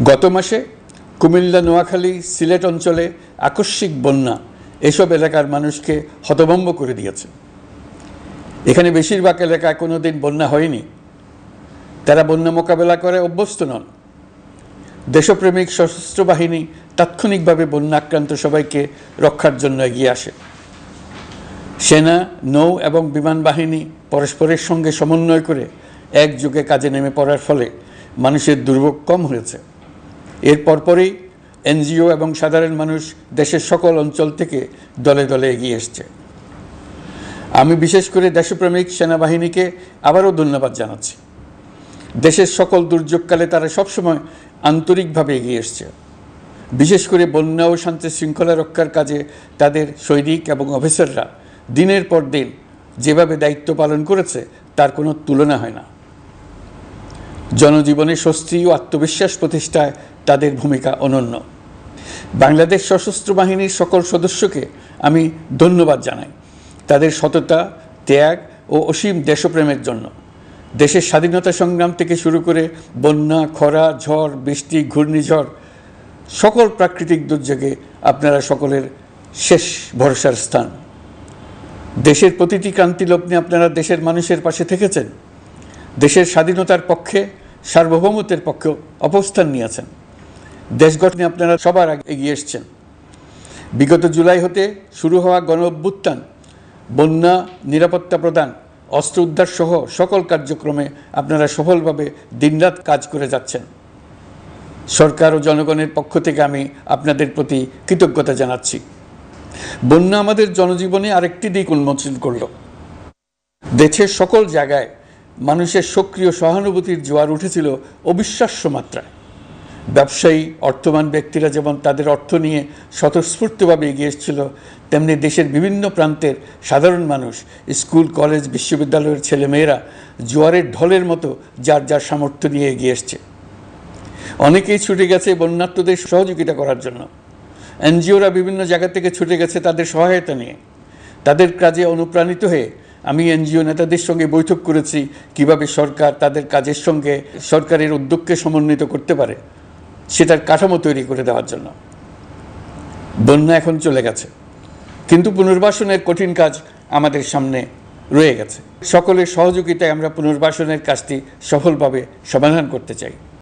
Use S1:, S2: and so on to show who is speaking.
S1: গত মাসে কুমিল্লা, নোয়াখালী, সিলেট অঞ্চলে আকস্মিক বন্যা এসব এলাকার মানুষকে হতভম্ব করে দিয়েছে। এখানে বেশিরভাগ এলাকায় কোনোদিন বন্যা হয়নি। তারা বন্যা মোকাবেলা করে অভ্যস্ত নন। দেশপ্রেমিক সশস্ত্র বাহিনী তাৎক্ষণিকভাবে বন্যা আক্রান্ত সবাইকে রক্ষার জন্য এগিয়ে আসে। সেনা, নৌ এবং বিমান বাহিনী পরস্পরের সঙ্গে সমন্বয় করে একযোগে কাজে নেমে পড়ার ফলে মানুষের দুর্ভোগ কম হয়েছে। এর পরপরই এনজিও এবং সাধারণ মানুষ দেশের সকল অঞ্চল থেকে দলে দলে এগিয়ে এসছে। আমি বিশেষ করে দেশপ্রেমিক সেনাবাহিনীকে আবারও ধন্যবাদ জানাচ্ছি। দেশের সকল দুর্যোগকালে তারা সবসময় আন্তরিকভাবে এগিয়ে এসছে। বিশেষ করে বন্যা ও শান্তি শৃঙ্খলা রক্ষার কাজে তাদের সৈনিক এবং অফিসাররা দিনের পর দিন যেভাবে দায়িত্ব পালন করেছে তার কোনো তুলনা হয় না। জনজীবনে স্বস্তি ও আত্মবিশ্বাস প্রতিষ্ঠায় তাদের ভূমিকা অনন্য। বাংলাদেশ সশস্ত্র বাহিনীর সকল সদস্যকে আমি ধন্যবাদ জানাই তাদের সততা, ত্যাগ ও অসীম দেশপ্রেমের জন্য। দেশের স্বাধীনতা সংগ্রাম থেকে শুরু করে বন্যা, খরা, ঝড়, বৃষ্টি, ঘূর্ণিঝড়, সকল প্রাকৃতিক দুর্যোগে আপনারা সকলের শেষ ভরসার স্থান। দেশের প্রতিটি ক্রান্তিলগ্নে আপনারা দেশের মানুষের পাশে থেকেছেন। দেশের স্বাধীনতার পক্ষে, সার্বভৌমত্বের পক্ষে অবস্থান নিয়েছেন। দেশ গঠনে আপনারা সবার আগে এগিয়ে এসছেন। বিগত জুলাই হতে শুরু হওয়া গণ অভ্যুত্থান, বন্যা, নিরাপত্তা প্রদান, অস্ত্র উদ্ধার সহ সকল কার্যক্রমে আপনারা সফলভাবে দিনরাত কাজ করে যাচ্ছেন। সরকার ও জনগণের পক্ষ থেকে আমি আপনাদের প্রতি কৃতজ্ঞতা জানাচ্ছি। বন্যা আমাদের জনজীবনে আরেকটি দিক উন্মোচন করল। দেশের সকল জায়গায় মানুষের সক্রিয় সহানুভূতির জোয়ার উঠেছিল অবিশ্বাস্য মাত্রায়। ব্যবসায়ী, অর্থবান ব্যক্তিরা যেমন তাদের অর্থ নিয়ে স্বতঃস্ফূর্তভাবে এগিয়ে এসেছিল, তেমনি দেশের বিভিন্ন প্রান্তের সাধারণ মানুষ, স্কুল, কলেজ, বিশ্ববিদ্যালয়ের ছেলেমেয়েরা জোয়ারের ঢলের মতো যার যার সামর্থ্য নিয়ে এগিয়ে এসছে। অনেকেই ছুটে গেছে বন্যার্তদের সহযোগিতা করার জন্য। এনজিওরা বিভিন্ন জায়গা থেকে ছুটে গেছে তাদের সহায়তা নিয়ে। তাদের কাজে অনুপ্রাণিত হয়ে আমি এনজিও নেতাদের সঙ্গে বৈঠক করেছি কিভাবে সরকার তাদের কাজের সঙ্গে সরকারের উদ্যোগকে সমন্বিত করতে পারে সেটার কাঠামো তৈরি করে দেওয়ার জন্য। বন্যা এখন চলে গেছে, কিন্তু পুনর্বাসনের কঠিন কাজ আমাদের সামনে রয়ে গেছে। সকলের সহযোগিতায় আমরা পুনর্বাসনের কাজটি সফলভাবে সমাধান করতে চাই।